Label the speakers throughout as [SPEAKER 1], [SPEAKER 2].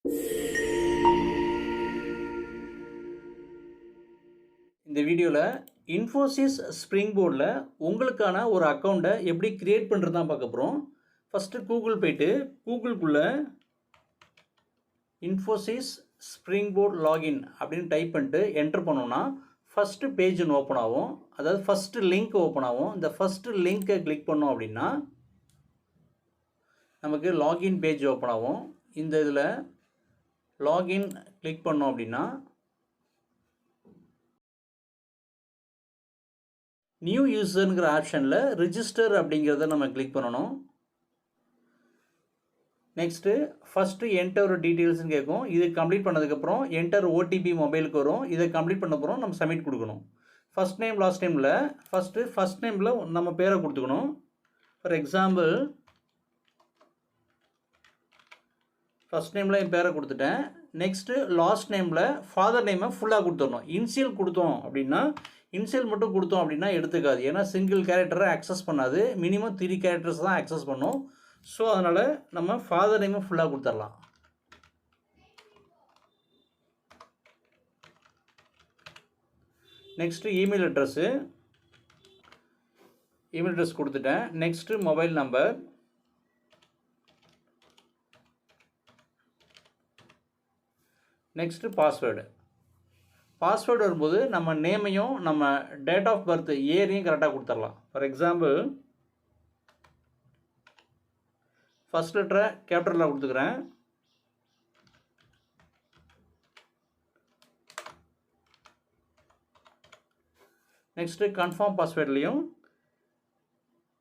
[SPEAKER 1] இந்த வீடியோவில் இன்ஃபோசிஸ் ஸ்ப்ரிங் போர்டில் உங்களுக்கான ஒரு அக்கௌண்ட்டை எப்படி க்ரியேட் பண்ணுறது தான் பார்க்க போகிறோம். ஃபஸ்ட்டு கூகுள் போய்ட்டு கூகுளுக்குள்ளே இன்ஃபோசிஸ் ஸ்ப்ரிங் போர்ட் லாகின் அப்படின்னு டைப் பண்ணிட்டு என்ட்ரு பண்ணோன்னா ஃபஸ்ட்டு பேஜ் ஒன்று ஓப்பன் ஆகும். அதாவது ஃபஸ்ட்டு லிங்க் ஓப்பன் ஆகும். இந்த ஃபஸ்ட்டு லிங்க்கை கிளிக் பண்ணோம் அப்படின்னா நமக்கு லாகின் பேஜ் ஓப்பன் ஆகும். இந்த இதில் லாகின் கிளிக் பண்ணோம் அப்படின்னா நியூ யூசருங்கிற ஆப்ஷனில் ரிஜிஸ்டர் அப்படிங்கிறத நம்ம கிளிக் பண்ணணும். நெக்ஸ்ட்டு ஃபஸ்ட்டு என்டர் டீட்டெயில்ஸ்னு கேட்கும். இது கம்ப்ளீட் பண்ணதுக்கப்புறம் என்டர் ஓடிபி மொபைலுக்கு வரும். இதை கம்ப்ளீட் பண்ண அப்புறம் நம்ம சப்மிட் கொடுக்கணும். ஃபஸ்ட் நேம் லாஸ்ட் நேமில் ஃபஸ்ட் நேமில் நம்ம பேரை கொடுத்துக்கணும். ஃபார் எக்ஸாம்பிள் ஃபஸ்ட் நேமில் என் பேரை கொடுத்துட்டேன். நெக்ஸ்ட்டு லாஸ்ட் நேமில் ஃபாதர் நேமை ஃபுல்லாக கொடுத்துடணும். இன்சியல் கொடுத்தோம் அப்படின்னா இன்சியல் மட்டும் கொடுத்தோம் அப்படின்னா எடுத்துக்காது. ஏன்னா சிங்கிள் கேரக்டரை அக்சஸ் பண்ணாது. மினிமம் 3 கேரக்டர்ஸ் தான் அக்சஸ் பண்ணும். ஸோ அதனால் நம்ம ஃபாதர் நேமை ஃபுல்லாக கொடுத்துடலாம். நெக்ஸ்ட்டு இமெயில் அட்ரஸ் கொடுத்துட்டேன். Next mobile number, next password வரும்போது நம்ம நேமையும் நம்ம டேட் ஆஃப் பர்த் இயரையும் கரெக்டாக கொடுத்துடலாம். ஃபார் எக்ஸாம்பிள் ஃபஸ்ட் லெட்டரை கேபிட்டலில் கொடுத்துக்கிறேன். நெக்ஸ்ட்டு கன்ஃபார்ம் பாஸ்வேர்ட்லேயும்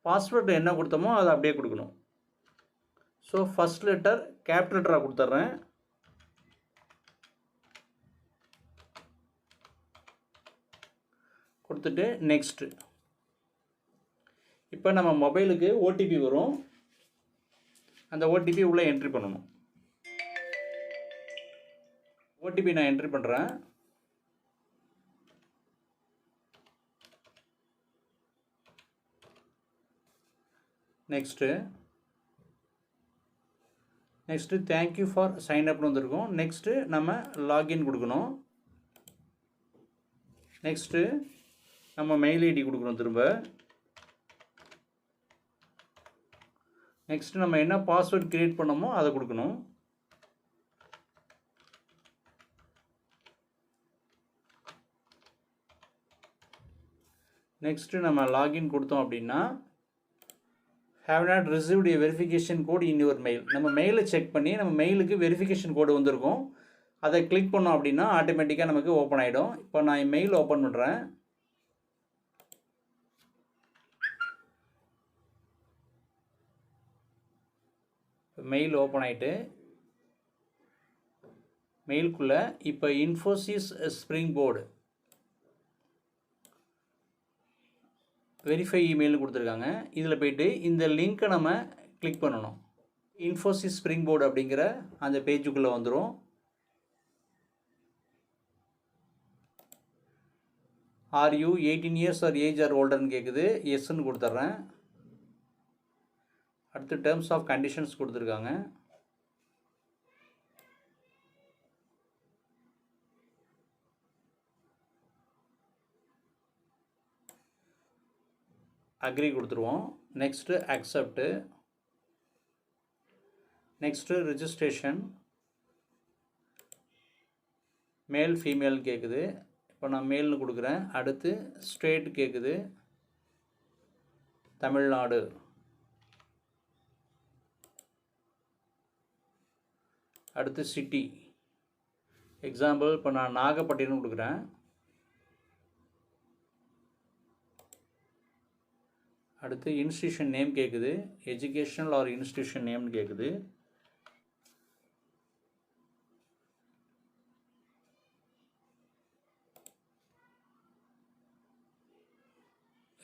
[SPEAKER 1] பாஸ்வேர்டு என்ன கொடுத்தோமோ அதை அப்படியே கொடுக்கணும். ஸோ ஃபஸ்ட் லெட்டர் கேபிட்டல் லெட்டராக கொடுத்துட்றேன். கொடுத்துட்டு நெக்ஸ்ட்டு. இப்போ நம்ம மொபைலுக்கு ஓடிபி வரும். அந்த ஓடிபி உள்ளே என்ட்ரி பண்ணணும். ஓடிபி நான் என்ட்ரி பண்ணுறேன். நெக்ஸ்ட்டு தேங்க்யூ ஃபார் சைன் அப்னு வந்திருக்கும். நெக்ஸ்ட்டு நம்ம லாகின் கொடுக்கணும். நெக்ஸ்ட்டு நம்ம மெயில் ஐடி கொடுக்கணும் திரும்ப. நெக்ஸ்ட்டு நம்ம என்ன பாஸ்வேர்ட் க்ரியேட் பண்ணோமோ அதை கொடுக்கணும். நெக்ஸ்ட்டு நம்ம லாகின் கொடுத்தோம் அப்படின்னா have not received a verification code in your mail. நம்ம மெயிலை செக் பண்ணி நம்ம மெயிலுக்கு வெரிஃபிகேஷன் கோடு வந்திருக்கும். அதை கிளிக் பண்ணோம் அப்படின்னா ஆட்டோமேட்டிக்காக நமக்கு ஓப்பன் ஆகிடும். இப்போ நான் என் மெயில் ஓப்பன் பண்ணுறேன். மெயில் ஓப்பன் ஆகிட்டு மெயிலுக்குள்ளே இப்போ இன்ஃபோசிஸ் ஸ்ப்ரிங் போர்டு வெரிஃபை இமெயில்னு கொடுத்துருக்காங்க. இதில் போய்ட்டு இந்த லிங்க்கை நம்ம கிளிக் பண்ணணும். இன்ஃபோசிஸ் ஸ்ப்ரிங் போர்டு அப்படிங்கிற அந்த பேஜுக்குள்ளே வந்துடும். Are you 18 years or age or ஓல்டர்னு கேட்குது. எஸ்ன்னு கொடுத்துட்றேன். அடுத்து டேர்ம்ஸ் ஆஃப் கண்டிஷன்ஸ் கொடுத்துருக்காங்க. அக்ரி கொடுத்துருவோம். Next accept. Next registration. Male female கேட்குது. இப்போ நான் மேல்னு கொடுக்குறேன். அடுத்து ஸ்டேட் கேட்குது, தமிழ்நாடு. அடுத்து சிட்டி. எக்ஸாம்பிள் இப்போ நான் நாகப்பட்டினம் கொடுக்குறேன். அடுத்து இன்ஸ்டியூஷன் நேம் கேட்குது, எஜுகேஷனல் ஆர் இன்ஸ்டியூஷன் நேம்னு கேட்குது.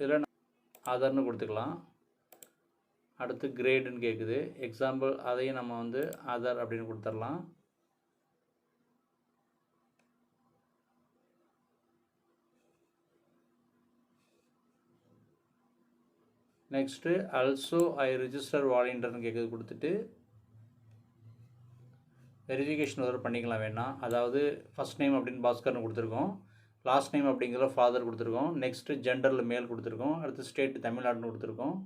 [SPEAKER 1] இதில் ஆதார்னு கொடுத்துக்கலாம். அடுத்து கிரேடுன்னு கேட்குது. எக்ஸாம்பிள் அதையும் நம்ம வந்து ஆதார் அப்படின்னு கொடுத்துடலாம். நெக்ஸ்ட்டு ஆல்சோ ஐ ரிஜிஸ்டர் வாலண்டியர்னு கேட்குறது கொடுத்துட்டு வெரிஃபிகேஷன் ஒரு பண்ணிக்கலாம் வேணாம். அதாவது ஃபஸ்ட் நேம் அப்படின்னு பாஸ்கர்னு கொடுத்துருக்கோம், லாஸ்ட் நேம் அப்படிங்கிற ஃபாதர் கொடுத்துருக்கோம், நெக்ஸ்ட்டு ஜெண்டரில் மேல் கொடுத்துருக்கோம், அடுத்து ஸ்டேட் தமிழ்நாடுன்னு கொடுத்துருக்கோம்,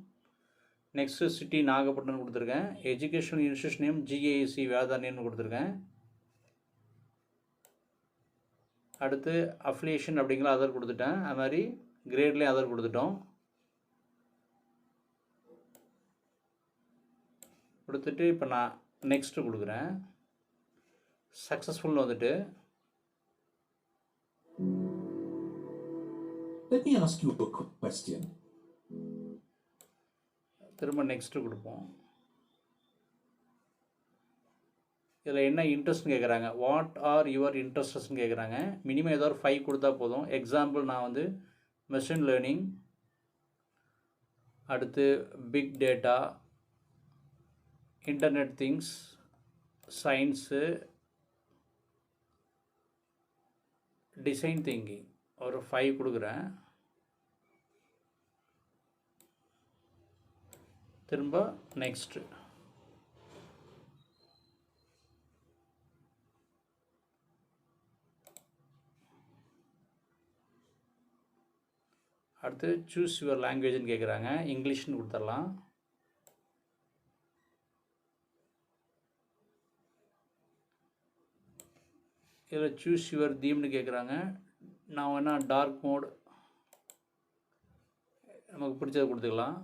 [SPEAKER 1] நெக்ஸ்ட்டு சிட்டி நாகப்பட்டினம் கொடுத்துருக்கேன், எஜுகேஷனல் இன்ஸ்டியூஷன் நேம் ஜிஏசி வேதாரண்யம்னு கொடுத்துருக்கேன், அடுத்து அஃபிலியேஷன் அப்படிங்கிற அதர் கொடுத்துட்டேன், அது மாதிரி கிரேட்லேயும் அதர் கொடுத்துட்டோம். கொடுத்துட்டு இப்போ நான் நெக்ஸ்ட்டு கொடுக்குறேன். சக்ஸஸ்ஃபுல்னு வந்துட்டு
[SPEAKER 2] Let me ask you a quick question.
[SPEAKER 1] திரும்ப நெக்ஸ்ட்டு கொடுப்போம். இதில் என்ன இன்ட்ரெஸ்ட்னு கேட்குறாங்க, வாட் ஆர் யுவர் இன்ட்ரெஸ்ட்ஸ்ன்னு கேட்குறாங்க. மினிமம் ஏதோ ஒரு 5 கொடுத்தா போதும். எக்ஸாம்பிள் நான் வந்து மெஷின் லேர்னிங், அடுத்து big data, internet things, science, design thinking ஒரு 5 கொடுக்குறேன். திரும்ப நெக்ஸ்ட்டு. அடுத்து சூஸ் யுவர் லாங்குவேஜ்னு கேட்குறாங்க. இங்கிலீஷ்னு கொடுத்துடலாம். இதில் சூஸ் யுவர் தீம்னு கேட்குறாங்க. நான் வேணா டார்க் மோட் நமக்கு பிடிச்சதை கொடுத்துக்கலாம்.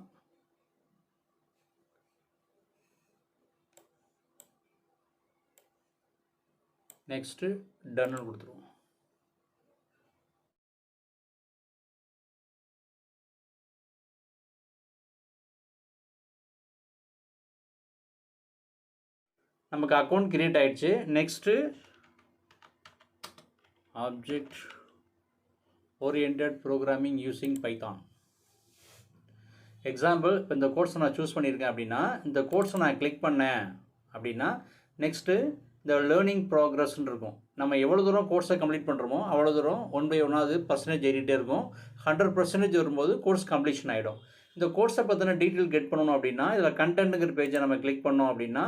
[SPEAKER 1] நெக்ஸ்ட்டு டன்னு கொடுத்துருவோம். நமக்கு அக்கௌண்ட் கிரியேட் ஆகிடுச்சு. Next object oriented programming using Python. Example இப்போ இந்த கோர்ஸை நான் சூஸ் பண்ணியிருக்கேன் அப்படின்னா, இந்த கோர்ஸை நான் கிளிக் பண்ணேன் அப்படின்னா நெக்ஸ்ட்டு இந்த லேர்னிங் ப்ராக்ரஸ்ன்னு இருக்கும். நம்ம எவ்வளோ தூரம் கோர்ஸை கம்ப்ளீட் பண்ணுறோமோ அவ்வளோ தூரம் 1 by 1 பர்சன்டேஜ் ஏறிட்டே இருக்கும். 100% வரும்போது கோர்ஸ் கம்ப்ளீஷன் ஆகிடும். இந்த கோர்ஸை பற்றின டீட்டெயில் கெட் பண்ணணும் அப்படின்னா இதில் கண்டென்ட்டுங்கிற பேஜை நம்ம கிளிக் பண்ணோம் அப்படின்னா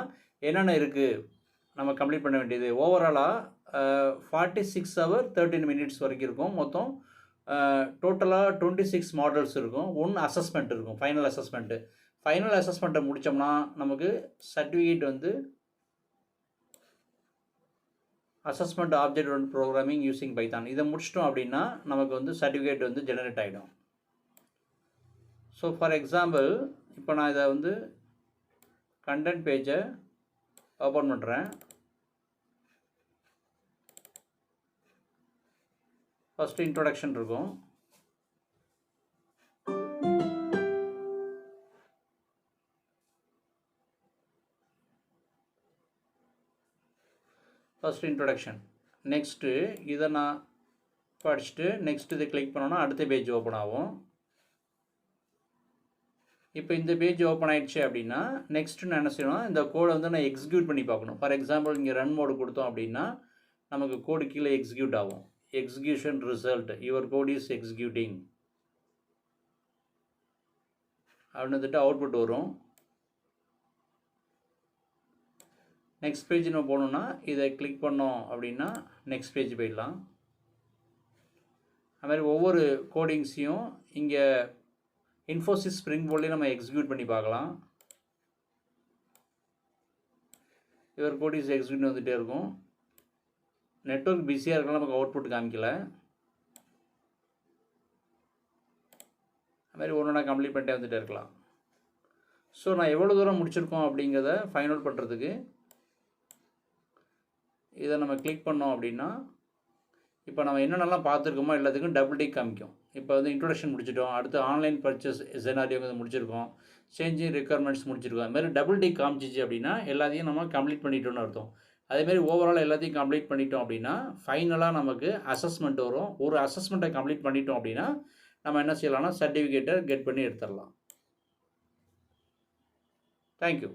[SPEAKER 1] என்னென்ன இருக்குது நம்ம கம்ப்ளீட் பண்ண வேண்டியது. ஓவராலாக 46 hours 13 minutes வரைக்கும் இருக்கும். மொத்தம் டோட்டலாக 26 மாடல்ஸ் இருக்கும். 1 அசஸ்மெண்ட் இருக்கும், ஃபைனல் அசஸ்மெண்ட்டு. ஃபைனல் அசஸ்மெண்ட்டை முடித்தோம்னா நமக்கு சர்டிஃபிகேட் வந்து assessment object one programming using Python. இதை முடிச்சிட்டோம் அப்படின்னா நமக்கு வந்து சர்டிஃபிகேட் வந்து ஜெனரேட் ஆகிடும். ஸோ ஃபார் எக்ஸாம்பிள் இப்போ நான் இதை வந்து கண்டென்ட் பேஜை ஓப்பன் பண்ணுறேன். ஃபஸ்ட்டு இன்ட்ரோடக்ஷன் இருக்கும். First introduction. நெக்ஸ்ட்டு இதை நான் படிச்சுட்டு நெக்ஸ்ட் இதை கிளிக் பண்ணோன்னா அடுத்த பேஜ் ஓப்பன் ஆகும். இப்போ இந்த பேஜ் ஓப்பன் ஆகிடுச்சு அப்படின்னா நெக்ஸ்ட்டு நான் என்ன செய்யணும், இந்த கோடை வந்து நான் எக்ஸிக்யூட் பண்ணி பார்க்கணும். ஃபார் எக்ஸாம்பிள் இங்கே ரன் மோடு கொடுத்தோம் அப்படின்னா நமக்கு கோடு கீழே எக்ஸிக்யூட் ஆகும். Execution result your code is executing அப்படின்னு வந்துட்டு அவுட்புட் வரும். நெக்ஸ்ட் பேஜ் நம்ம போகணுன்னா இதை கிளிக் பண்ணோம் அப்படின்னா நெக்ஸ்ட் பேஜ் போயிடலாம். அதுமாதிரி ஒவ்வொரு கோடிங்ஸையும் இங்கே இன்ஃபோசிஸ் ஸ்ப்ரிங் போர்ட்லேயே நம்ம எக்ஸிக்யூட் பண்ணி பார்க்கலாம். யுவர் கோட் இஸ் எக்ஸிக்யூட் வந்துகிட்டே இருக்கும். நெட்வொர்க் பிஸியாக இருக்கலாம், நமக்கு அவுட்புட் காமிக்கல. அதுமாதிரி ஒன்றா கம்ப்ளீட் பண்ணிட்டே வந்துகிட்டே இருக்கலாம். ஸோ நான் எவ்வளோ தூரம் முடிச்சிருக்கோம் அப்படிங்கிறத ஃபைனல் பண்ணுறதுக்கு இதை நம்ம கிளிக் பண்ணோம் அப்படின்னா இப்போ நம்ம என்னென்னலாம் பார்த்துருக்கோமோ எல்லாத்துக்கும் டபுள் டிக் காமிக்கும். இப்போ வந்து இன்ட்ரோடக்ஷன் முடிச்சிட்டோம், அடுத்து ஆன்லைன் பர்ச்சேஸ் செனாரியோ முடிச்சிருக்கோம், சேஞ்சிங் ரெக்குயர்மெண்ட்ஸ் முடிச்சிருக்கோம். அதுமாதிரி டபுள் டிக் காமிச்சிச்சு அப்படின்னா எல்லாத்தையும் நம்ம கம்ப்ளீட் பண்ணிட்டோம்னு அர்த்தம். அதேமாதிரி ஓவரால் எல்லாத்தையும் கம்ப்ளீட் பண்ணிட்டோம் அப்படின்னா ஃபைனலாக நமக்கு அசஸ்மெண்ட் வரும். ஒரு அசஸ்மெண்ட்டை கம்ப்ளீட் பண்ணிட்டோம் அப்படின்னா நம்ம என்ன செய்யலாம்னா சர்டிஃபிகேட்டை கெட் பண்ணி எடுத்துடலாம். தேங்க்யூ.